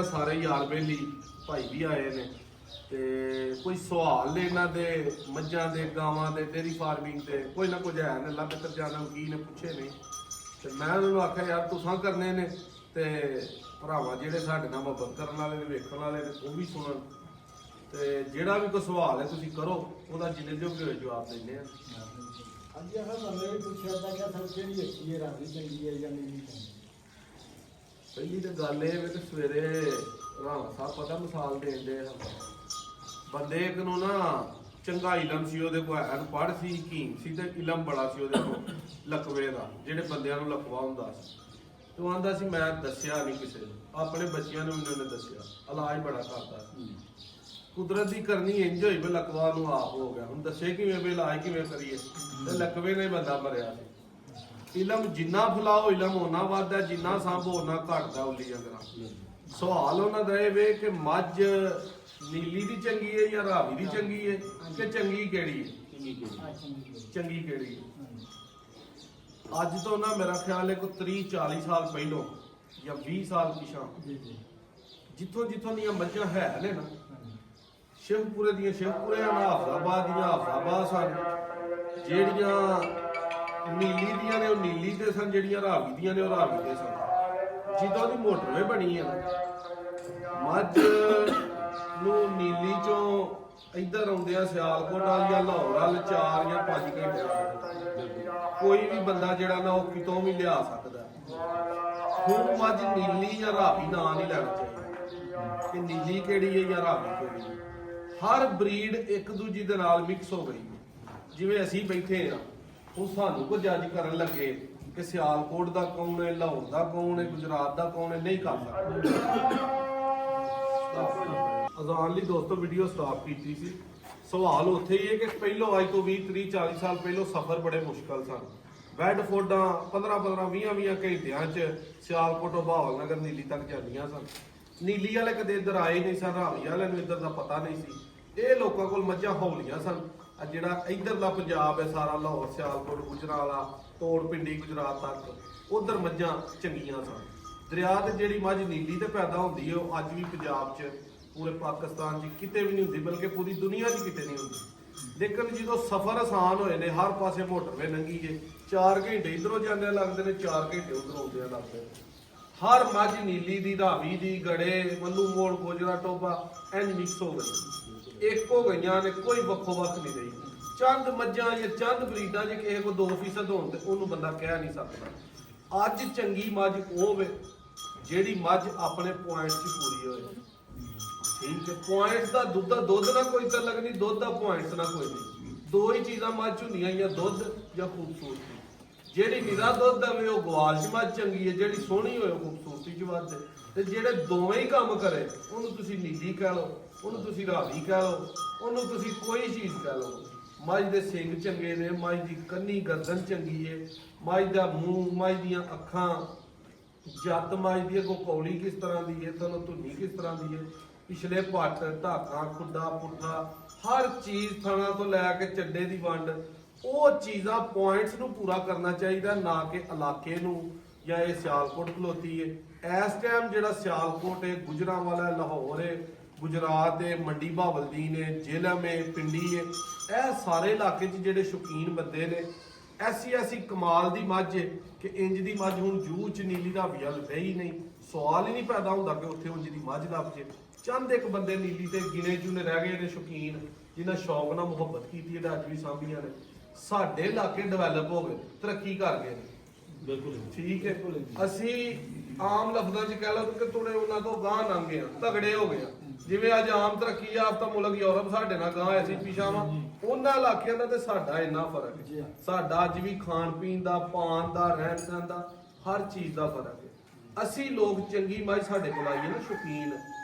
सारे यार बेली भाई भी आए ने ते कोई सवाल ने इन्हां दे मज्जां दे गावां दे डेयरी फार्मिंग ते कोई ना कुछ है ने अल्लाह बेहतर जाना की ने पूछे नहीं ते मैं उन्होंने आख्या यार तुसां करने ने ते भरावां जेहड़े साडे नाल मोहब्बत करन वाले ने वेखण वाले ने वो भी सुनन ते जेहड़ा भी कोई सवाल है तुसीं करो ओहदा जिन्ने जोगे होए जवाब दिंदे आ। अज अगर बंदे भी पूछा था कि सर केड़ी अच्छी है रावी चंगी है या नहीं चंगी। पहली तो गल ये कि सवेरे राणा साहब पता मिसाल देंदे बंदे एक नूं ना चंगा इलम सी ओहदे कोल अनपढ़ सी हकीम सी ते इलम बड़ा सी ओहदे कोल लकवे दा जेहड़े बंदियां नूं लकवा हुंदा सी तो आंदा सी मैं दस्सिया नहीं किसी नूं अपने बच्चियां नूं उन्होंने दस्सिया इलाज बड़ा करदा सी कुदरत दी करनी इंज होई भी लकवा नूं आप हो गया हुण दस्से किवें भी इलाज किवें करिए ते लकवे ने बंदा मरिया सी। इलम जिन्ना फैलाओ इलम उन्ना वधदा जिन्ना सांभो उन्ना घटदा उल्ली अंगरा। सवाल उन्हां दा वे कि मझ नीली दी चंगी है या रावी दी चंगी है कि चंगी केड़ी है चंगी केड़ी है। अज तो ना मेरा ख्याल है कोई 30-40 साल पहलों या 20 साल पिछां जिथों जिथों दियां मझां है ने ना शिवपुरे दियां शिवपुरे हाफजाबाद दियां हाफजाबाद सन जेड़ियां नीली दियां ने नीली दे सन जेड़ियां रावी दियां ने रावी दे सन जिद्दां दी मोटरवे बनी है मझ नूं नीली चों इधर आउंदे सियालकोट वाल या लाहौर वाल 4 या 5 घंटे कोई भी बंदा जेड़ा ना वो कितों भी लिया सकदा हुण मझ नीली या रावी ना नहीं लेना चाहिए कि नीली केड़ी है या रावी केड़ी है। हर ब्रीड एक दूजी दे नाल मिक्स हो गई जिवें असीं बैठे हां ਉਹ ਸਾਨੂੰ ਕੋ ਜੱਜ ਕਰਨ ਲੱਗੇ ਕਿ ਸਿਆਲਕੋਟ ਦਾ ਕੌਣ ਹੈ ਲਾਹੌਰ ਦਾ ਕੌਣ ਹੈ ਗੁਜਰਾਤ ਦਾ ਕੌਣ ਹੈ ਨਹੀਂ ਕਰ ਸਕਦੇ। ਅਜ਼ਾਨ ਲਈ ਦੋਸਤੋ ਵੀਡੀਓ ਸਟਾਪ ਕੀਤੀ ਸੀ। ਸਵਾਲ ਉੱਥੇ ਹੀ ਹੈ ਕਿ ਪਹਿਲੋਂ ਅੱਜ ਤੋਂ 20-30-40 ਸਾਲ ਪਹਿਲੋਂ ਸਫ਼ਰ ਬੜੇ ਮੁਸ਼ਕਲ ਸਨ। ਬੈਡਫੋਰਡਾਂ 15-15 20-20 ਘੰਟਿਆਂ 'ਚ ਸਿਆਲਕੋਟੋਂ ਬਹਾਵਲ ਨਗਰ ਨੀਲੀ ਤੱਕ ਜਾਂਦੀਆਂ ਸਨ। ਨੀਲੀ ਵਾਲੇ ਕਦੇ ਇੱਧਰ ਆਏ ਨਹੀਂ ਸਨ ਰਾਵੀ ਵਾਲਿਆਂ ਨੂੰ ਇੱਧਰ ਦਾ ਪਤਾ ਨਹੀਂ ਸੀ। ਇਹ ਲੋਕਾਂ ਕੋਲ ਮੱਝਾਂ ਹੌਲੀਆਂ ਸਨ। ਜਿਹੜਾ ਇਧਰਲਾ ਪੰਜਾਬ ਹੈ ਸਾਰਾ ਲਾਹੌਰ ਸਿਆਲਕੋਟ ਗੁਜਰਾਲਾ ਤੋੜ ਪਿੰਡੀ ਗੁਜਰਾਤ ਤੱਕ ਉਧਰ ਮੱਝਾਂ ਚੰਗੀਆਂ ਸਨ। ਦਰਿਆ ਤੇ ਜਿਹੜੀ ਮੱਝ ਨੀਲੀ ਤੇ ਪੈਦਾ ਹੁੰਦੀ ਹੈ ਉਹ ਅੱਜ ਵੀ ਪੰਜਾਬ 'ਚ ਪੂਰੇ ਪਾਕਿਸਤਾਨ 'ਚ ਕਿਤੇ ਵੀ ਨਹੀਂ ਹੁੰਦੀ ਬਲਕਿ ਪੂਰੀ ਦੁਨੀਆ 'ਚ ਕਿਤੇ ਨਹੀਂ ਹੁੰਦੀ। ਲੇਕਿਨ ਜਦੋਂ ਸਫ਼ਰ ਆਸਾਨ ਹੋਏ ਨੇ ਹਰ ਪਾਸੇ ਮੋਟਰਵੇ ਲੰਘੀ ਜੇ 4 ਘੰਟੇ ਇਧਰੋਂ ਜਾਂਦੇ ਲੱਗਦੇ ਨੇ 4 ਘੰਟੇ ਉਧਰੋਂ ਆਉਂਦੇ ਲੱਗਦੇ ਹਰ ਮੱਝ ਨੀਲੀ ਦੀ ਰਾਵੀ ਦੀ ਗੜੇ ਮੱਲੂ ਮੋੜ ਗੋਜਰਾ ਟੋਬਾ ਇੰਜ ਮਿਕਸ ਹੋ ਗਈ ਇੱਕ ਹੋ ਗਈਆਂ ਨੇ ਕੋਈ ਵੱਖੋ ਵੱਖ ਨਹੀਂ ਰਹੀ। ਚੰਦ ਮੱਝਾਂ ਜਾਂ ਚੰਦ ਬਰੀਡਾਂ ਜੇ ਕਿਸੇ ਕੋ 2% ਹੋਣ ਤੇ ਉਹਨੂੰ ਬੰਦਾ ਕਹਿ ਨਹੀਂ ਸਕਦਾ। ਅੱਜ ਚੰਗੀ ਮੱਝ ਉਹ ਵੇ ਜਿਹੜੀ ਮੱਝ ਆਪਣੇ ਪੁਆਇੰਟ 'ਚ ਪੂਰੀ ਹੋਏ। ਠੀਕ ਹੈ ਪੁਆਇੰਟਸ ਦਾ ਦੁੱਧ ਨਾ ਕੋਈ ਤਾਂ ਲੱਗਣੀ ਦੁੱਧ ਦਾ ਪੁਆਇੰਟਸ ਨਾ ਕੋਈ ਨਹੀਂ। ਦੋ ਹੀ ਚੀਜ਼ਾਂ ਮੱਝ ਹੁੰਦੀਆਂ ਜਾਂ ਦੁੱਧ ਜਾਂ ਖੂਬਸੂਰਤੀ। ਜਿਹੜੀ ਨਿਰਾ ਦੁੱਧ ਦੇਵੇ ਉਹ ਗਵਾਲ 'ਚ ਮੱਝ ਚੰਗੀ ਹੈ ਜਿਹੜੀ ਸੋਹਣੀ ਹੋਏ ਖੂਬਸੂਰਤੀ 'ਚ ਵੱਧ ਤੇ ਜਿਹੜੇ ਦੋਵੇਂ ਹੀ ਕੰਮ ਕਰੇ ਉਹਨੂੰ ਤੁਸੀਂ ਨੀਲੀ ਕਹਿ ਲਓ ਉਹਨੂੰ ਤੁਸੀਂ ਰਾਵੀ ਕਹਿ ਲਓ ਉਹਨੂੰ ਤੁਸੀਂ ਕੋਈ ਚੀਜ਼ ਕਹਿ ਲਓ। ਮੱਝ ਦੇ ਸਿੰਗ ਚੰਗੇ ਨੇ ਮੱਝ ਦੀ ਕੰਨੀ ਗਰਦਨ ਚੰਗੀ ਹੈ ਮੱਝ ਦਾ ਮੂੰਹ ਮੱਝ ਦੀਆਂ ਅੱਖਾਂ ਜੱਤ ਮੱਝ ਦੀ ਅੱਗੋਂ ਕੌਲੀ ਕਿਸ ਤਰ੍ਹਾਂ ਦੀ ਹੈ ਤੁਹਾਨੂੰ ਧੁੰਨੀ ਕਿਸ ਤਰ੍ਹਾਂ ਦੀ ਹੈ ਪਿਛਲੇ ਪੱਟ ਧਾਕਾਂ ਖੁੱਡਾ ਪੁੱਠਾ ਹਰ ਚੀਜ਼ ਥਣਾ ਤੋਂ ਲੈ ਕੇ ਚੱਡੇ ਦੀ ਵੰਡ ਉਹ ਚੀਜ਼ਾਂ ਪੁਆਇੰਟਸ ਨੂੰ ਪੂਰਾ ਕਰਨਾ ਚਾਹੀਦਾ ਨਾ ਕਿ ਇਲਾਕੇ ਨੂੰ ਜਾਂ ਇਹ ਸਿਆਲਕੋਟ ਖਲੋਤੀ ਹੈ। ਇਸ ਟਾਈਮ ਜਿਹੜਾ ਸਿਆਲਕੋਟ ਹੈ ਗੁਜਰਾਂਵਾਲਾ ਲਾਹੌਰ ਹੈ ਗੁਜਰਾਤ ਦੇ ਮੰਡੀ ਬਹਾਵਲਦੀਨ ਹੈ ਜੇਲਮ ਹੈ ਪਿੰਡੀ ਹੈ ਇਹ ਸਾਰੇ ਇਲਾਕੇ 'ਚ ਜਿਹੜੇ ਸ਼ੌਕੀਨ ਬੰਦੇ ਨੇ ਐਸੀ ਕਮਾਲ ਦੀ ਮੱਝ ਹੈ ਕਿ ਇੰਜ ਦੀ ਮੱਝ ਹੁਣ ਜੂਹ 'ਚ ਨੀਲੀ ਰਾਵੀ ਵੱਲ ਰਹੀ ਨਹੀਂ। ਸਵਾਲ ਹੀ ਨਹੀਂ ਪੈਦਾ ਹੁੰਦਾ ਕਿ ਉੱਥੇ ਉਂਝ ਦੀ ਮੱਝ ਲੱਭ ਜੇ। ਚੰਦ ਇੱਕ ਬੰਦੇ ਨੀਲੀ ਤੇ ਗਿਣੇ ਚੁਣੇ ਰਹਿ ਗਏ ਨੇ ਸ਼ੌਕੀਨ ਜਿਨ੍ਹਾਂ ਸ਼ੌਕ ਨਾਲ ਮੁਹੱਬਤ ਕੀਤੀ ਹੈ ਅੱਜ ਵੀ ਸਾਂਭੀਆਂ ਨੇ। ਸਾਡੇ ਇਲਾਕੇ ਡਿਵੈਲਪ ਹੋ ਗਏ ਤਰੱਕੀ ਕਰ ਗਏ ਨੇ ਬਿਲਕੁਲ ਠੀਕ ਹੈ। ਅਸੀਂ ਆਮ ਲਫ਼ਜ਼ਾਂ 'ਚ ਕਹਿ ਲਓ ਕਿ ਥੋੜੇ ਉਹਨਾਂ ਤੋਂ ਗਾਂਹ ਲੰਘ ਗਏ ਤਗੜੇ ਹੋ ਗਏ ਜਿਵੇਂ ਅੱਜ ਆਮ ਤਰੱਕੀ ਯਾਫਤਾ ਮੁਲਕ ਯੂਰਪ ਸਾਡੇ ਨਾਲ ਗਾਂਹ ਅਸੀਂ ਪਿਛਾਂ ਵਾਂ ਉਹਨਾਂ ਇਲਾਕਿਆਂ ਦਾ ਤੇ ਸਾਡਾ ਇੰਨਾ ਫਰਕ ਹੈ। ਸਾਡਾ ਅੱਜ ਵੀ ਖਾਣ ਪੀਣ ਦਾ ਪਾਣ ਦਾ ਰਹਿਣ ਸਹਿਣ ਦਾ ਹਰ ਚੀਜ਼ ਦਾ ਫਰਕ ਹੈ। ਅਸੀਂ ਲੋਕ ਚੰਗੀ ਮੱਝ ਸਾਡੇ ਕੋਲ ਆਈ ਹੈ ਨਾ ਸ਼ੌਕੀਨ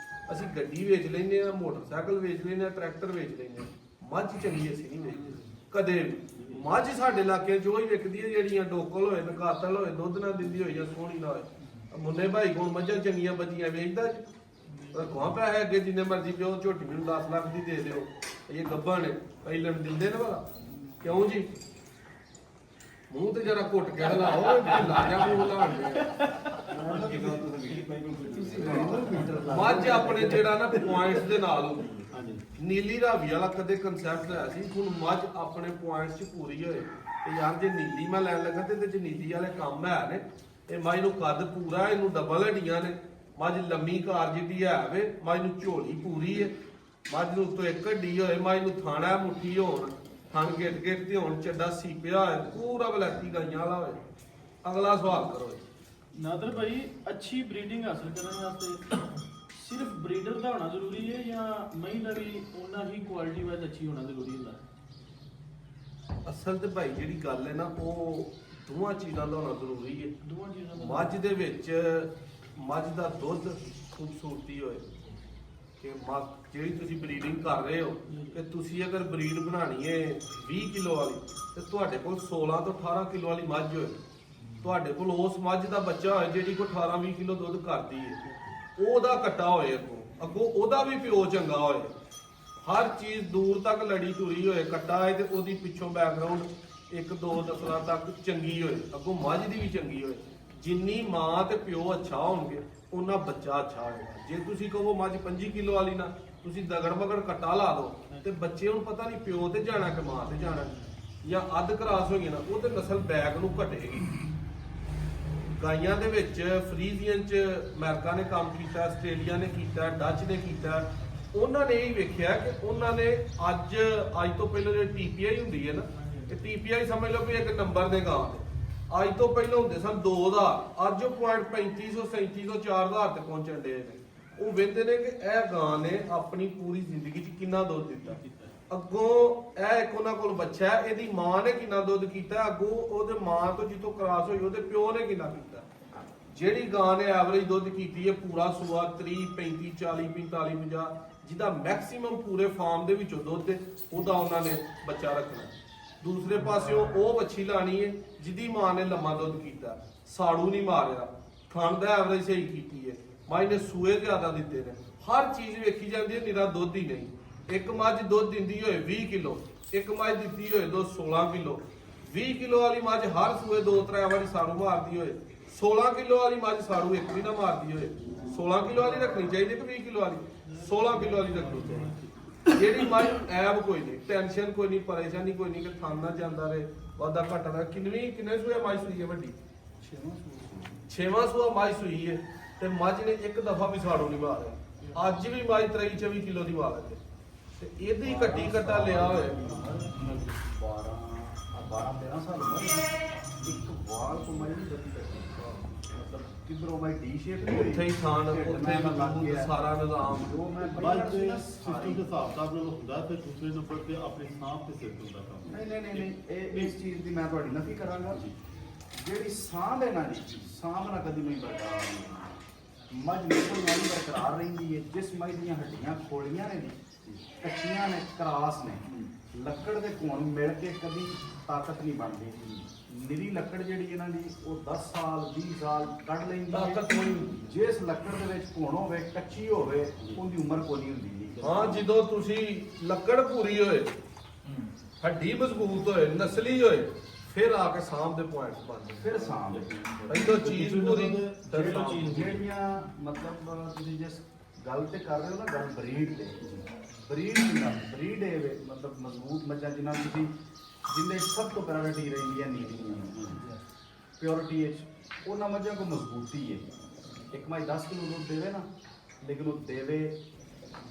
ਅਸੀਂ ਗੱਡੀ ਵੇਚ ਲੈਂਦੇ ਆ ਮੋਟਰਸਾਈਕਲ ਵੇਚ ਲੈਂਦੇ ਆ ਟਰੈਕਟਰ ਵੇਚ ਲੈਂਦੇ ਆ ਮੱਝ ਚੰਗੀ ਅਸੀਂ ਨਹੀਂ ਵੇਚਦੇ ਕਦੇ। ਮੱਝ ਸਾਡੇ ਇਲਾਕੇ 'ਚ ਉਹੀ ਵਿਕਦੀ ਹੈ ਜਿਹੜੀਆਂ ਡੋਕਲ ਹੋਏ ਨਕਾਤਲ ਹੋਏ ਦੁੱਧ ਨਾ ਦਿੰਦੀ ਹੋਈ ਜਾਂ ਸੋਹਣੀ ਨਾ ਹੋਏ। ਮੁੰਨੇ ਭਾਈ ਕੋਲ ਮੱਝਾਂ ਚੰਗੀਆਂ ਬੱਜੀਆਂ ਵੇਚਦਾ ਰਖਵਾ ਪੈਸੇ ਅੱਗੇ ਜਿੰਨੇ ਮਰਜ਼ੀ ਪਿਓ ਝੋਟੀ ਮੈਨੂੰ 10 ਲੱਖ ਦੀ ਦੇ ਦਿਓ ਇਹ ਗੱਭਾਂ ਨੇ ਪਹਿਲਾਂ ਦਿੰਦੇ ਨੇ ਭਲਾ ਕਿਉਂ ਜੀ ਮੂੰਹ ਤੇ ਜਰਾ ਘੁੱਟ ਕੇ ਲਾਓ ਲਾ ਜਾ ਮੂੰਹ ਲਾਉਣ ਮੱਝ ਆਪਣੇ ਜਿਹੜਾ ਨਾ ਪੁਆਇੰਟਸ ਦੇ ਨਾਲ ਹੁੰਦੀ ਹੈ। ਹਾਂਜੀ ਨੀਲੀ ਰਾਵੀ ਵਾਲਾ ਕਦੇ ਕਨਸੈਪਟ ਹੈ ਸੀ, ਹੁਣ ਮੱਝ ਆਪਣੇ ਪੁਆਇੰਟਸ 'ਚ ਪੂਰੀ ਹੋਏ ਤੇ ਯਾਰ ਜੇ ਨੀਲੀ ਮੈਂ ਲੈਣ ਲੱਗਾ ਤੇ ਇਹਦੇ 'ਚ ਨੀਲੀ ਵਾਲੇ ਕੰਮ ਹੈ ਨੇ। ਇਹ ਮੱਝ ਨੂੰ ਕੱਦ ਪੂਰਾ, ਇਹਨੂੰ ਡਬਲ ਹੱਡੀਆਂ ਨੇ, ਮੱਝ ਲੰਮੀ ਕਾਰ ਜਿੱਡੀ ਹੈ ਵੇ, ਮੱਝ ਨੂੰ ਝੋਲੀ ਪੂਰੀ ਹੈ, ਮੱਝ ਨੂੰ ਉੱਤੋਂ ਇੱਕ ਹੱਡੀ ਹੋਏ, ਮੱਝ ਨੂੰ ਥਾਣਾ ਮੁੱਠੀ ਹੋਣ, ਥਣ ਗਿੱਟ ਗਿੱਟ ਤੇ ਹੋਣ, ਚੱਡਾ ਸੀਪਿਆ ਹੋਏ, ਪੂਰਾ ਵਲੈਤੀ ਗਾਈਆਂ ਵਾਲਾ ਹੋਏ। ਅਗਲਾ ਸਵਾਲ ਕਰੋ। ਨਾਦਰ ਭਾਈ, ਅੱਛੀ ਬਰੀਡਿੰਗ ਹਾਸਲ ਕਰਨ ਵਾਸਤੇ ਸਿਰਫ ਬਰੀਡਰ ਦਾ ਹੋਣਾ ਜ਼ਰੂਰੀ ਹੈ ਜਾਂ ਮਹੀਂ ਦਾ ਵੀ ਉਹਨਾਂ ਹੀ ਕੁਆਲਿਟੀ ਵਾਈਜ਼ ਅੱਛੀ ਹੋਣਾ ਜ਼ਰੂਰੀ ਹੁੰਦਾ ਹੈ? ਅਸਲ ਤੇ ਭਾਈ ਜਿਹੜੀ ਗੱਲ ਹੈ ਨਾ, ਉਹ ਦੋਵਾਂ ਚੀਜ਼ਾਂ ਦਾ ਹੋਣਾ ਜ਼ਰੂਰੀ ਹੈ। ਦੋਵਾਂ ਚੀਜ਼ਾਂ ਦਾ ਮੱਝ ਦੇ ਵਿੱਚ ਮੱਝ ਦਾ ਦੁੱਧ ਖੂਬਸੂਰਤੀ ਹੋਏ ਕਿ ਮੱਝ ਜਿਹੜੀ ਤੁਸੀਂ ਬਰੀਡਿੰਗ ਕਰ ਰਹੇ ਹੋ, ਕਿ ਤੁਸੀਂ ਅਗਰ ਬਰੀਡ ਬਣਾਣੀ ਹੈ 20 ਕਿਲੋ ਵਾਲੀ ਤੇ ਤੁਹਾਡੇ ਕੋਲ 16 ਤੋਂ 18 ਕਿਲੋ ਵਾਲੀ ਮੱਝ ਹੋਏ, ਤੁਹਾਡੇ ਕੋਲ ਉਸ ਮੱਝ ਦਾ ਬੱਚਾ ਹੋਏ ਜਿਹੜੀ ਕੋਈ 18-20 ਕਿਲੋ ਦੁੱਧ ਕਰਦੀ ਹੈ, ਉਹਦਾ ਕੱਟਾ ਹੋਏ, ਅੱਗੋਂ ਉਹਦਾ ਵੀ ਪਿਓ ਚੰਗਾ ਹੋਏ, ਹਰ ਚੀਜ਼ ਦੂਰ ਤੱਕ ਲੜੀ ਤੁਰੀ ਹੋਏ, ਕੱਟਾ ਹੈ ਤੇ ਉਹਦੀ ਪਿੱਛੋਂ ਬੈਕਗ੍ਰਾਉਂਡ 1-2 ਨਸਲਾਂ ਤੱਕ ਚੰਗੀ ਹੋਏ, ਅੱਗੋਂ ਮੱਝ ਦੀ ਵੀ ਚੰਗੀ ਹੋਏ। ਜਿੰਨੀ ਮਾਂ ਤੇ ਪਿਓ ਅੱਛਾ ਹੋਣਗੇ ਉਹਨਾਂ ਬੱਚਾ ਅੱਛਾ ਹੋਏਗਾ। ਜੇ ਤੁਸੀਂ ਕਹੋ ਮੱਝ 25 ਕਿਲੋ ਵਾਲੀ ਨਾ, ਤੁਸੀਂ ਦਗੜ ਮਗੜ ਕੱਟਾ ਲਾ ਦਿਓ ਤੇ ਬੱਚੇ ਨੂੰ ਪਤਾ ਨਹੀਂ ਪਿਓ ਤੇ ਜਾਣਾ ਕਿ ਮਾਂ ਤੇ ਜਾਣਾ, ਜਾਂ ਅੱਧ ਕਰਾਸ ਹੋਈ ਨਾ, ਉਹ ਤੇ ਨਸਲ ਬੈਕ ਨੂੰ ਘਟੇਗੀ। ਗਾਈਆਂ ਦੇ ਵਿੱਚ ਫਰੀਜ਼ੀਅਨ ਚ ਅਮਰੀਕਾ ਨੇ ਕੰਮ ਕੀਤਾ, ਆਸਟ੍ਰੇਲੀਆ ਨੇ ਕੀਤਾ, ਡੱਚ ਨੇ ਕੀਤਾ। ਉਹਨਾਂ ਨੇ ਇਹ ਵੇਖਿਆ ਕਿ ਉਹਨਾਂ ਨੇ ਅੱਜ ਤੋਂ ਪਹਿਲਾਂ ਜਿਹੜੀ ਟੀਪੀਆਈ ਹੁੰਦੀ ਹੈ ਨਾ, ਇਹ ਟੀਪੀਆਈ ਸਮਝ ਲਓ ਵੀ ਇੱਕ ਨੰਬਰ ਦੇ ਗਾਂ ਦੇ ਅੱਜ ਤੋਂ ਪਹਿਲਾਂ ਹੁੰਦੇ ਸਨ 2000, ਅੱਜ ਉਹ ਪੁਆਇੰਟ 3500 3700 4000 ਤੇ ਪਹੁੰਚਣ ਦੇ ਨੇ। ਉਹ ਵੇਖਦੇ ਨੇ ਕਿ ਇਹ ਗਾਂ ਨੇ ਆਪਣੀ ਪੂਰੀ ਜ਼ਿੰਦਗੀ 'ਚ ਕਿੰਨਾ ਦੁੱਧ ਦਿੱਤਾ, ਅੱਗੋਂ ਇਹ ਇੱਕ ਉਹਨਾਂ ਕੋਲ ਬੱਚਾ ਹੈ, ਇਹਦੀ ਮਾਂ ਨੇ ਕਿੰਨਾ ਦੁੱਧ ਕੀਤਾ, ਅੱਗੋਂ ਉਹਦੇ ਮਾਂ ਤੋਂ ਜਿੱਥੋਂ ਕ੍ਰਾਸ ਹੋਈ ਉਹਦੇ ਪਿਓ ਨੇ ਕਿੰਨਾ ਕੀਤਾ। ਜਿਹੜੀ ਗਾਂ ਨੇ ਐਵਰੇਜ ਦੁੱਧ ਕੀਤੀ ਹੈ ਪੂਰਾ ਸੂਆ 30 35 40 45 50, ਜਿਹਦਾ ਮੈਕਸਿਮਮ ਪੂਰੇ ਫਾਰਮ ਦੇ ਵਿੱਚੋਂ ਦੁੱਧ ਹੈ, ਉਹਦਾ ਉਹਨਾਂ ਨੇ ਬੱਚਾ ਰੱਖਣਾ। ਦੂਸਰੇ ਪਾਸਿਓਂ ਉਹ ਵੱਛੀ ਲਾਣੀ ਹੈ ਜਿਹਦੀ ਮਾਂ ਨੇ ਲੰਮਾ ਦੁੱਧ ਕੀਤਾ, ਸਾੜੂ ਨਹੀਂ ਮਾਰਿਆ, ਖਾਣ ਦਾ ਐਵਰੇਜ ਸਹੀ ਕੀਤੀ ਹੈ, ਮਾਂ ਨੇ ਸੂਏ ਜ਼ਿਆਦਾ ਦਿੱਤੇ ਨੇ, ਹਰ ਚੀਜ਼ ਵੇਖੀ ਜਾਂਦੀ ਹੈ, ਨਿਰਾ ਦੁੱਧ ਹੀ ਨਹੀਂ। ਇੱਕ ਮੱਝ ਦੁੱਧ ਦਿੰਦੀ ਹੋਏ 20 ਕਿਲੋ, ਇੱਕ ਮੱਝ ਦਿੱਤੀ ਹੋਏ 16 ਕਿਲੋ, 20 ਕਿਲੋ ਵਾਲੀ ਮੱਝ ਹਰ ਸੂਏ 2-3 ਵਾਰੀ ਸਾੜੂ ਮਾਰਦੀ ਹੋਏ, 16 ਕਿਲੋ ਵਾਲੀ ਮੱਝ ਸਾੜੂ ਇੱਕ ਵੀ ਨਾ ਮਾਰਦੀ ਹੋਏ। 16 ਕਿਲੋ ਵਾਲੀ ਰੱਖਣੀ ਚਾਹੀਦੀ ਕਿ 20 ਕਿਲੋ ਵਾਲੀ? 16 ਕਿਲੋ ਵਾਲੀ ਰੱਖਣੀ ਚਾਹੀਦੀ। ਜਿਹੜੀ ਮੱਝ ਐਬ ਕੋਈ ਨਹੀਂ, ਟੈਨਸ਼ਨ ਕੋਈ ਨਹੀਂ, ਪਰੇਸ਼ਾਨੀ ਕੋਈ ਨਹੀਂ ਕਿ ਖਾਣਾ ਜਾਂਦਾ ਰਹੇ, ਵਾਧਾ ਘਾਟਾ ਦਾ। ਕਿੰਨੇ ਸੂਏ ਮੱਝ ਸੂਈ ਹੈ ਵੱਡੀ? 6ਵਾਂ ਸੂਆ ਮੱਝ ਸੂਈ ਹੈ ਤੇ ਮੱਝ ਨੇ ਇੱਕ ਦਫਾ ਵੀ ਸਾੜੂ ਨਹੀਂ ਮਾਰਿਆ। ਅੱਜ ਵੀ ਮੱਝ 23-24 ਕਿਲੋ ਦੀ ਮਾਰ ਹੈ ਤੇ ਇਹਦੀ ਘੱਟੀ ਘੱਟਾ ਲਿਆ ਹੋਇਆ 12-13 ਸਾਲ ਉਮਰ, ਇੱਕ ਵਾਲ ਤੋਂ ਮੈਂ ਮਤਲਬ ਕਿਧਰੋਂ ਮੈਂ ਡੀ ਸ਼ੇਪ ਨਹੀਂ ਹੋਈ, ਉੱਥੇ ਹੀ ਖਾਣ, ਉੱਥੇ ਵੀ ਸਾਰਾ ਨਿਜ਼ਾਮ। ਜੋ ਮੈਂ ਬਾਅਦ ਦੇ ਸਿਸਟਮ ਦੇ ਹਿਸਾਬ ਨਾਲ ਹੁੰਦਾ ਤੇ ਦੂਸਰੇ ਨੰਬਰ ਤੇ ਆਪਣੇ ਸਾਹ ਤੇ ਸਿਸਟਮ ਦਾ ਕੰਮ। ਨਹੀਂ ਇਹ ਇਸ ਚੀਜ਼ ਦੀ ਮੈਂ ਤੁਹਾਡੀ ਨਫੀ ਕਰਾਂਗਾ। ਜਿਹੜੀ ਸਾਂਭ ਹੈ ਨਾ ਜੀ, ਸਾਂਭ ਨਾ ਕਦੀ ਨਹੀਂ ਬਰਕਰਾਰ ਰਹਿੰਦੀ। ਮੱਝ ਨਸਲ ਨਾਲ ਬਰਕਰਾਰ ਰਹਿੰਦੀ ਹੈ। ਜਿਸ ਮੱਝ ਦੀਆਂ ਹੱਡੀਆਂ ਖੋਲੀਆਂ ਨੇ ਜੀ, ਕੱਚੀਆਂ ਨੇ, ਕਰਾਸ ਨੇ, ਲੱਕੜ ਦੇ ਕੋਣ ਮਿਲ ਕੇ ਕਦੀ ਤਾਕਤ ਨਹੀਂ ਬਣਦੀ। ਨਿਰੀ ਲੱਕੜ ਜਿਹੜੀ ਇਹਨਾਂ ਦੀ ਉਹ 10 ਸਾਲ 20 ਸਾਲ ਕੱਢ ਲੈਂਦੀ ਤਾਕਤ ਨਹੀਂ ਹੁੰਦੀ। ਜਿਸ ਲੱਕੜ ਦੇ ਵਿੱਚ ਕੋਣ ਹੋਵੇ, ਕੱਚੀ ਹੋਵੇ, ਉਹਦੀ ਉਮਰ ਕੋਈ ਨਹੀਂ ਹੁੰਦੀ ਜੀ। ਹਾਂ, ਜਦੋਂ ਤੁਸੀਂ ਲੱਕੜ ਪੂਰੀ ਹੋਏ, ਹੱਡੀ ਮਜ਼ਬੂਤ ਹੋਏ, ਨਸਲੀ ਹੋਏ, ਫਿਰ ਆ ਕੇ ਸਾਂਭ ਦੇ ਪੁਆਇੰਟਸ ਬਣਦੇ। ਫਿਰ ਸਾਂਭ ਪਹਿਲਾਂ ਚੀਜ਼ ਪੂਰੀ, ਫਿਰ ਸਾਂਭ। ਜਿਹੜੀਆਂ ਮਤਲਬ ਤੁਸੀਂ ਜਿਸ ਗੱਲ ਤੇ ਕਰ ਰਹੇ ਹੋ ਨਾ, ਗੱਲ ਬਰੀਡ ਤੇ, ਬਰੀਡ ਕਿੰਨਾ ਬਰੀਡ ਹੈ ਮਤਲਬ ਮਜ਼ਬੂਤ ਮੱਝਾਂ ਜਿਨ੍ਹਾਂ ਨੂੰ ਤੁਸੀਂ ਜਿੰਦੇ ਸਭ ਤੋਂ ਪ੍ਰਾਇੋਰਟੀ ਰਹਿੰਦੀ ਹੈ ਨੀਲੀਆਂ ਪਿਓਰਿਟੀ ਵਿੱਚ, ਉਹਨਾਂ ਮੱਝਾਂ ਕੋ ਮਜ਼ਬੂਤੀ ਹੈ। ਇੱਕ ਮੱਝ 10 ਕਿਲੋ ਦੁੱਧ ਦੇਵੇ ਨਾ, ਲੇਕਿਨ ਉਹ ਦੇਵੇ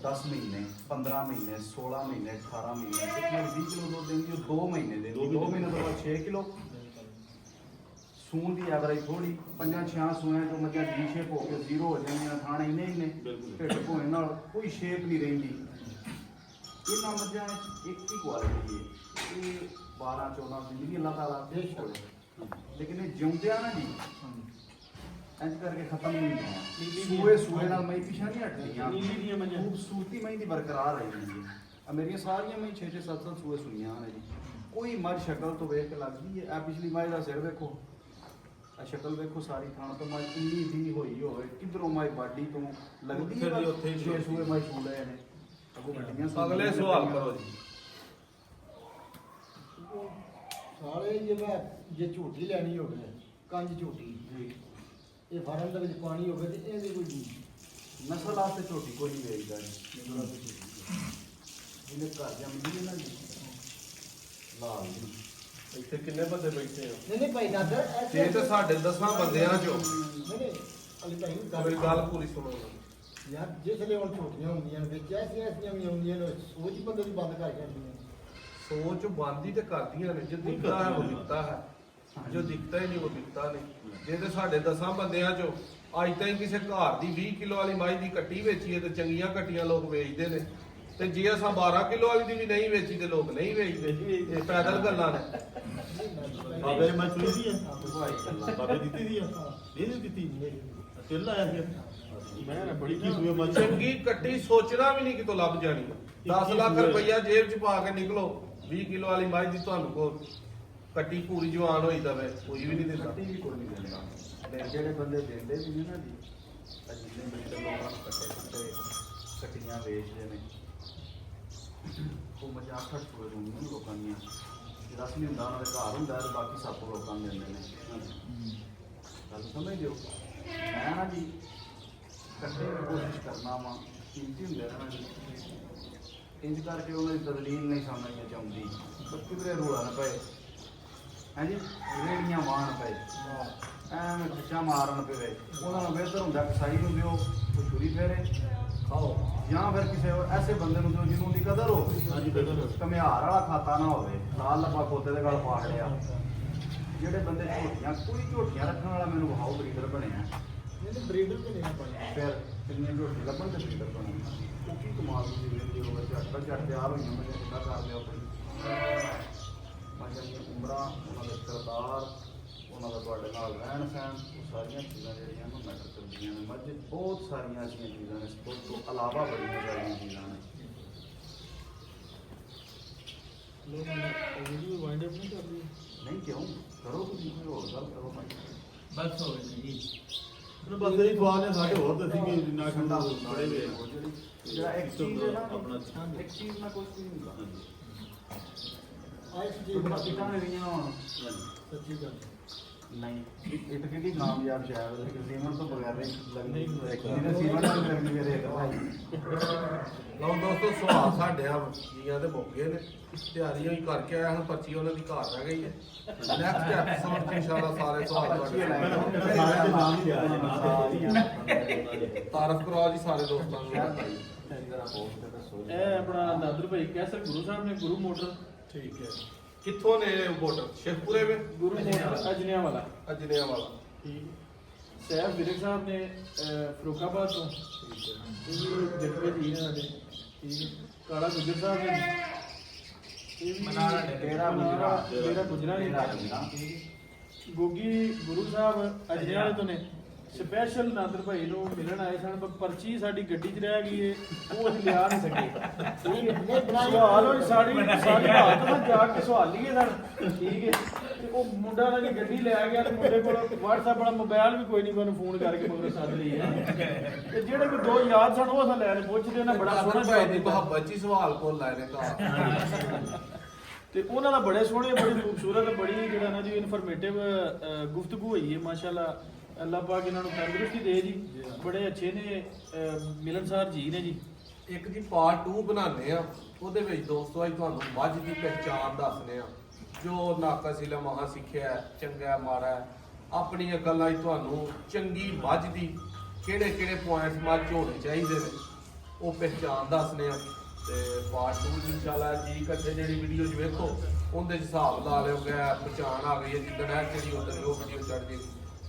10 ਮਹੀਨੇ 15 ਮਹੀਨੇ 16 ਮਹੀਨੇ 18 ਮਹੀਨੇ। ਇੱਕ ਮੱਝ 20 ਕਿਲੋ ਦੁੱਧ ਦਿੰਦੀ, ਉਹ 2 ਮਹੀਨੇ ਦਿੰਦੀ, 2 ਮਹੀਨੇ ਤੋਂ ਬਾਅਦ 6 ਕਿਲੋ। ਸੂਣ ਦੀ ਐਵਰੇਜ ਥੋੜੀ 5-6 ਸੂਆਂ ਤੋਂ ਮੱਝਾਂ ਡੀ ਸ਼ੇਪ ਹੋ ਕੇ ਜ਼ੀਰੋ ਹੋ ਜਾਂਦੀਆਂ, ਖਾਣੇ ਇੰਨੇ ਢਿੱਡ ਭੋਏ ਨਾਲ ਕੋਈ ਸ਼ੇਪ ਨਹੀਂ ਰਹਿੰਦੀ। ਇਹਨਾਂ ਮੱਝਾਂ ਵਿੱਚ ਇੱਕ ਹੀ ਕੁਆਲਿਟੀ ਹੈ, ਇਹ 12-14 ਜ਼ਿੰਦਗੀ ਅੱਲਾਹ ਤਾਲਾ ਦੇ ਛੋੜੇ, ਲੇਕਿਨ ਇਹ ਜਿਉਂਦਿਆਂ ਨਾ ਜੀ ਇੰਜ ਕਰਕੇ ਖਤਮ ਨਹੀਂ ਹੋਣਾ। ਸੂਏ ਨਾਲ ਮੈਂ ਪਿਛਾ ਨਹੀਂ ਹਟਦੀਆਂ, ਨੀਲੀ ਦੀਆਂ ਮੱਝਾਂ ਖੂਬਸੂਰਤੀ ਮੈਂ ਦੀ ਬਰਕਰਾਰ ਰਹੀ ਹੈ। ਮੇਰੀਆਂ ਸਾਰੀਆਂ ਮੈਂ 6-7 ਸੂਏ ਸੁਣੀਆਂ ਨੇ ਜੀ। ਕੋਈ ਮੱਝ ਸ਼ਕਲ ਤੋਂ ਵੇਖ ਕੇ ਲੱਗਦੀ ਹੈ, ਇਹ ਪਿਛਲੀ ਮੱਝ ਦਾ ਸਿਰ ਵੇਖੋ, ਆ ਸ਼ਕਲ ਵੇਖੋ, ਸਾਰੀ ਖਾਣ ਤੋਂ ਮੱਝ ਇੰਨੀ ਦੀ ਹੋਈ ਹੋਵੇ, ਕਿਧਰੋਂ ਮੱਝ ਬਾਡੀ ਤੋਂ ਲੱਗਦੀ ਹੈ। ਉੱਥੇ ਹੀ 6 ਸੂਏ ਮੱਝ ਸੁਣ ਲਏ ਨੇ, ਅੱਗੋਂ ਵੱਡੀਆਂ ਅਗਲੇ ਸਵਾਲ ਕਰੋ ਜੀ। ਸਾਰੇ ਜੇ ਝੋਟੀ ਲੈਣੀ ਹੋਵੇ, ਕੰਜ ਝੋਟੀ, ਇਹ ਫਾਰਮ ਦੇ ਵਿੱਚ ਪਾਣੀ ਹੋਵੇ ਤੇ ਇਹਦੀ ਕੋਈ ਨਸਲ ਵਾਸਤੇ ਝੋਟੀ ਕੋਈ ਨਹੀਂ ਵੇਚਦਾ ਜੀ। ਜਿਹਨੇ ਘਰ ਜੰਮਦੀ ਹੈ ਨਾ ਜੀ ਲਾਲ ਜੀ। ਇੱਥੇ ਕਿੰਨੇ ਬੰਦੇ ਬੈਠੇ ਆ? ਨਹੀਂ ਭਾਈ ਦਾਦਾ ਜੇ ਤੇ ਸਾਡੇ 10 ਬੰਦਿਆਂ ਚੋਂ ਨਹੀਂ ਅਲੀ ਭਾਈ ਮੇਰੀ ਗੱਲ ਪੂਰੀ ਸੁਣੋ। ਯਾਰ ਜਿਸ ਲਈ ਹੁਣ ਝੂਠੀਆਂ ਹੁੰਦੀਆਂ ਨੇ ਵਿੱਚ ਐਸੀਆਂ ਵੀ ਹੁੰਦੀਆਂ ਨੇ ਸੋਚ ਹੀ ਬੰਦੇ ਦੀ ਬੰਦ ਕਰ ਜਾਂਦੀਆਂ ਸੋਚ ਬੰਦੀ ਤੇ ਕਰਦੀਆਂ ਨੇ, ਜੋ ਦਿਖਦਾ ਹੈ ਉਹ ਦਿਖਦਾ ਹੈ, ਜੋ ਦਿਖਦਾ ਹੀ ਨਹੀਂ ਉਹ ਦਿਖਦਾ ਨਹੀਂ। ਜੇ ਤੇ ਸਾਡੇ 10 ਬੰਦਿਆਂ ਚੋਂ ਅੱਜ ਤਾਈਂ ਕਿਸੇ ਘਰ ਦੀ 20 ਕਿਲੋ ਵਾਲੀ ਮੱਝ ਦੀ ਕੱਟੀ ਵੇਚੀਏ ਤੇ ਚੰਗੀਆਂ ਕੱਟੀਆਂ ਲੋਕ ਵੇਚਦੇ ਨੇ, ਤੇ ਜੇ ਅਸਾਂ 12 ਕਿਲੋ ਵਾਲੀ ਦੀ ਵੀ ਨਹੀਂ ਵੇਚੀ ਤੇ ਲੋਕ ਨਹੀਂ ਵੇਚਦੇ। ਇਹ ਪੈਦਲ ਗੱਲਾਂ ਨੇ। ਬਾਬੇ ਨੇ ਮੈਂ ਚੁਣੀ ਦੀ ਆ ਬਾਬੇ ਦਿੱਤੀ ਦੀ ਆ ਨਹੀਂ ਦਿੱਤੀ ਤਿਲ ਲਾਇਆ ਫਿਰ ਮੈਂ ਨਾ ਬੜੀ ਕੀ ਸੂਏ ਮੱਝ ਚੰਗੀ ਕੱਟੀ ਸੋਚਣਾ ਵੀ ਨਹੀਂ ਕਿਤੋਂ ਲੱਭ ਜਾਣੀ। 10 ਲੱਖ ਰੁਪਈਆ ਜੇਬ 'ਚ ਪਾ ਕੇ ਨਿਕਲੋ, 20 ਕਿਲੋ ਵਾਲੀ ਮੱਝ ਦੀ ਤੁਹਾਨੂੰ ਕੋ ਕੱਟੀ ਪੂਰੀ ਜਵਾਨ ਹੋਈ ਦਵੇ, ਕੋਈ ਵੀ ਨਹੀਂ ਦਿੰਦਾ। ਕੱਟੀ ਵੀ ਕੋਈ ਨਹੀਂ ਦਿੰਦਾ। ਤੇ ਜਿਹੜੇ ਬੰਦੇ ਦਿੰਦੇ ਵੀ ਨੇ ਨਾ ਜੀ, ਜਿੰਨੇ ਬੰਦੇ ਲੋਕਾਂ ਨੂੰ ਕੱਟੇ ਕੱਟੀਆਂ ਵੇਚਦੇ ਨੇ, ਉਹ ਮਜ਼ਾਕ ਠੱਠ ਹੋਏ ਹੁੰਦੇ ਨੇ ਲੋਕਾਂ ਦੀਆਂ। ਰਸਮੀ ਹੁੰਦਾ ਉਹਨਾਂ ਦੇ ਘਰ ਹੁੰਦਾ ਤੇ ਬਾਕੀ ਸਭ ਲੋਕਾਂ ਨੂੰ ਦਿੰਦੇ ਨੇ। ਗੱਲ ਸਮਝ ਦਿਓ। ਮੈਂ ਨਾ ਜੀ ਕੱਟੇ ਦੀ ਕੋਸ਼ਿਸ਼ ਕਰਨਾ ਵਾ, ਕੀਮਤੀ ਹੁੰਦੇ ਨੇ ਨਾ ਜੀ, ਇੰਜ ਕਰਕੇ ਉਹਨਾਂ ਦੀ ਤਦਲੀਲ ਨਹੀਂ ਸਮਝਣੀ ਚਾਹੁੰਦੀ। ਕਿਧਰੇ ਰੋਲਾ ਨਾ ਪਏ ਹੈ ਜੀ, ਰੇੜੀਆਂ ਵਾਹਣ ਪਏ, ਐਵੇਂ ਖਿੱਚਾਂ ਮਾਰਨ ਪਵੇ। ਉਹਨਾਂ ਨੂੰ ਬਿਹਤਰ ਹੁੰਦਾ ਕਸਾਈ ਨੂੰ ਦਿਓ, ਕੋਈ ਛੁਰੀ ਫੇਰੇ ਖਾਓ, ਜਾਂ ਫਿਰ ਕਿਸੇ ਐਸੇ ਬੰਦੇ ਨੂੰ ਦਿਓ ਜਿਹਨੂੰ ਦੀ ਕਦਰ ਹੋਵੇ। ਹਾਂਜੀ ਬਿਲਕੁਲ ਘੁਮਿਆਰ ਵਾਲਾ ਖਾਤਾ ਨਾ ਹੋਵੇ, ਲਾਲ ਲੱਪਾ ਖੋਤੇ ਦੇ ਗਲ ਪਾੜ ਲਿਆ। ਜਿਹੜੇ ਬੰਦੇ ਝੋਟੀਆਂ, ਕੋਈ ਝੋਟੀਆਂ ਰੱਖਣ ਵਾਲਾ ਮੈਨੂੰ ਵਿਖਾਓ ਬਰੀਡਰ ਬਣਿਆ, ਨਹੀਂ ਬਰੀਡਰ ਤੇ ਨਹੀਂ ਪਾਣੀ ਫਿਰ ਕਿੰਨੀਆਂ ਝੋਟੀ ਲੱਭਣ ਤੇ ਬਰੀਡਰ ਬਣੇ। ਉਹ ਕੀ ਕਮਾਲ ਦੀ ਵੇਚਦੇ ਹੋਵੇ, ਝੱਟ ਤਿਆਰ ਹੋਈਆਂ ਮੈਂ ਕਿੱਦਾਂ ਕਰ ਲਿਆ ਆਪਣੀ ਮੱਝਾਂ ਦੀਆਂ ਉਮਰਾਂ, ਉਹਨਾਂ ਦੇ ਕਿਰਦਾਰ, ਉਹਨਾਂ ਦਾ ਤੁਹਾਡੇ ਨਾਲ ਰਹਿਣ ਸਹਿਣ, ਉਹ ਸਾਰੀਆਂ ਚੀਜ਼ਾਂ ਜਿਹੜੀਆਂ ਨੂੰ ਮੈਟਰ ਕਰਦੀਆਂ ਨੇ। ਮੱਝ ਬਹੁਤ ਸਾਰੀਆਂ ਐਸੀਆਂ ਚੀਜ਼ਾਂ ਨੇ, ਸਪੋਰਟ ਤੋਂ ਇਲਾਵਾ ਬੜੀਆਂ ਸਾਰੀਆਂ ਚੀਜ਼ਾਂ ਨੇ। ਲੋਕ ਵੀਡੀਓ ਵਾਈਂਡ ਅਪ ਨਹੀਂ ਕਰਦੀ। ਨਹੀਂ ਕਿਉਂ ਕਰੋ, ਤੁਸੀਂ ਕੋਈ ਹੋਰ ਗੱਲ ਕਰੋ ਭਾਈ। ਬਸ ਹੋ ਗਈ ਜੀ। ਬਸ ਇਹ ਸਵਾਲ ਨੇ ਸਾਡੇ ਹੋਰ ਦੱਸੀ ਕਿ ਜਿੰਨਾ ਠੰਡਾ ਖੰਡਾ ਬੜੇ ਵੇ ਜਿਹੜਾ ਇੱਕ ਚੀਜ਼ ਹੈ ਨਾ, ਆਪਣਾ ਇੱਕ ਚੀਜ਼ ਨਾਲ ਕੁਝ ਨਹੀਂ ਹੁੰਦਾ। ਆਇਸ ਜੀ ਜਿਹੜਾ ਕਿਤਾਂ ਨੇ ਰਹੀਆਂ ਹੋਣ ਸੱਚੀ ਗੱਲ ਨਹੀਂ, ਇੱਕ ਕਿਹੜੀ ਕਾਮਯਾਬ ਸ਼ਾਇਦ ਹੈ ਕਿ ਸੀਮਨ ਤੋਂ ਬਗੈਰ ਨਹੀਂ ਲੱਗਦੀ। ਜਿਹਨੇ ਸੀਮਨ ਨਾਲ ਕਰਨੀ ਮੇਰੇ ਇੱਕ ਭਾਈ। ਲਓ ਦੋਸਤੋ, ਸੁਹਾਗ ਸਾਡੇ ਆ ਜੀਆਂ ਦੇ ਮੌਕੇ ਨੇ, ਤਿਆਰੀ ਹੋਈ ਕਰਕੇ ਆਇਆ। ਹੁਣ ਪਰਚੀ ਉਹਨਾਂ ਦੀ ਘਰ ਰਹਿ ਗਈ ਹੈ। ਨੈਕਸਟ ਐਪੀਸੋਡ 'ਚ ਇਨਸ਼ਾਅੱਲਾ ਸਾਰੇ ਸੁਹਾਗ ਤੁਹਾਡੇ ਸਾਰੇ ਦੇ ਨਾਮ ਹੀ ਆ ਤਾਰਫ ਕਰਾਓ ਜੀ ਸਾਰੇ ਦੋਸਤਾਂ ਨੂੰ। ਇਹ ਆਪਣਾ ਨਾਦਰ ਭਾਈ ਕੈਸਰ ਗੁਰੂ ਸਾਹਿਬ ਨੇ ਗੁਰੂ ਮੋਟਰ ਠੀਕ ਹੈ। ਕਿੱਥੋਂ ਨੇ ਵੋਟਰ? ਸ਼ੇਖਪੁਰੇ ਵਿੱਚ ਗੁਰੂ ਮੋਟਰ ਅਜਨਿਆਂ ਵਾਲਾ ਅਜਨਿਆਂ ਵਾਲਾ। ਠੀਕ। ਸੈਫ ਵਿਰਕ ਸਾਹਿਬ ਨੇ ਫਰੋਕਾਬਾਦ ਤੋਂ ਇਹ ਵੀ ਜੱਟਵੇ ਜੀ ਨੇ ਸਾਡੇ। ਠੀਕ। ਕਾਲਾ ਗੁਜਰ ਸਾਹਿਬ ਨੇ ਇਹ ਵੀ ਡੇਰਾ ਗੁਜਰਾ। ਡੇਰਾ ਗੁਜਰਾ ਨੇ। ਡੇਰਾ ਗੁਜਰਾ। ਠੀਕ। ਗੋਗੀ ਗੁਰੂ ਸਾਹਿਬ ਅਜਨਿਆਂ ਵਾਲੇ ਤੋਂ ਨੇ। ਸਪੈਸ਼ਲ ਨਾਦਰ ਭਾਈ ਨੂੰ ਮਿਲਣ ਆਏ ਸਨ, ਪਰ ਪਰਚੀ ਸਾਡੀ ਗੱਡੀ 'ਚ ਰਹਿ ਗਈ ਏ, ਉਹ ਅਸੀਂ ਲਿਆ ਨਹੀਂ ਸਕੇ। ਠੀਕ ਹੈ। ਸਵਾਲ ਹੋਈ ਸਾਡੀ ਹਾਲਤ ਨਾਲ ਜਾ ਕੇ ਸਵਾਲ ਲਈਏ ਸਨ। ਠੀਕ ਹੈ। ਤੇ ਉਹ ਮੁੰਡਾ ਨਾਲ ਗੱਡੀ ਲੈ ਗਿਆ ਤੇ ਮੁੰਡੇ ਕੋਲ WhatsApp ਵਾਲਾ ਮੋਬਾਈਲ ਵੀ ਕੋਈ ਨਹੀਂ, ਮੈਨੂੰ ਫੋਨ ਕਰਕੇ ਮਗਰ ਸੱਦ ਲਈ ਹੈ। ਤੇ ਜਿਹੜੇ ਕੋਈ ਦੋ ਯਾਦ ਸਨ ਉਹ ਅਸਾਂ ਲੈ ਕੇ ਪੁੱਛਦੇ ਨਾ, ਬੜਾ ਸੋਹਣਾ ਭਾਈ ਜਵਾਬ ਦੀ ਦਿੱਤਾ। ਮੁਹੱਬਤ 'ਚ ਹੀ ਸਵਾਲ ਕੋਲ ਲਾਏ ਨੇ ਘਰ। ਤੇ ਉਹਨਾਂ ਦਾ ਬੜੇ ਸੋਹਣੇ, ਬੜੀ ਖੂਬਸੂਰਤ, ਬੜੀ ਜਿਹੜਾ ਨਾ ਜੀ ਇਨਫੋਰਮੇਟਿਵ ਗੁਫ਼ਤਗੂ ਹੋਈ ਹੈ। ਮਾਸ਼ਾਅੱਲਾ, ਅੱਲਾਹ ਪਾਕ ਇਹਨਾਂ ਨੂੰ ਤੰਦਰੁਸਤੀ ਦੇ ਜੀ। ਬੜੇ ਅੱਛੇ ਨੇ, ਮਿਲਨਸਾਰ ਜੀ ਨੇ ਜੀ। ਇੱਕ ਜੀ ਪਾਰਟ 2 ਬਣਾਉਂਦੇ ਆ, ਉਹਦੇ ਵਿੱਚ ਦੋਸਤੋ ਅੱਜ ਤੁਹਾਨੂੰ ਮੱਝ ਦੀ ਪਹਿਚਾਣ ਦੱਸਦੇ ਆ, ਜੋ ਨਾਕਸ ਇਲਮ ਮਹਾ ਸਿੱਖਿਆ ਹੈ, ਚੰਗਾ ਮਾੜਾ ਹੈ, ਆਪਣੀਆਂ ਗੱਲਾਂ 'ਚ ਤੁਹਾਨੂੰ ਚੰਗੀ ਮੱਝ ਦੀ ਕਿਹੜੇ ਕਿਹੜੇ ਪੁਆਇੰਟਸ ਮੱਝ 'ਚ ਹੋਣੇ ਚਾਹੀਦੇ ਨੇ, ਉਹ ਪਹਿਚਾਣ ਦੱਸਦੇ ਆ। ਤੇ ਪਾਰਟ 2 ਦੀ ਇਨਸ਼ਾਅੱਲਾ ਜੀ ਇਕੱਠੇ ਜਿਹੜੀ ਵੀਡੀਓ 'ਚ ਵੇਖੋ, ਉਹਦੇ 'ਚ ਹਿਸਾਬ ਲਾ ਲਿਓ ਗਿਆ, ਪਹਿਚਾਣ ਆ ਗਈ ਹੈ, ਜਿੱਦਣ ਇਹ ਚੜੀ ਉਦੋਂ ਉਹ ਵੀਡੀਓ ਚੜ੍ਹ ਜਾਏਗੀ।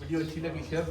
ਵੀਡੀਓ ਅੱਛੀ ਲੱਗੀ ਸ਼ੇਅਰ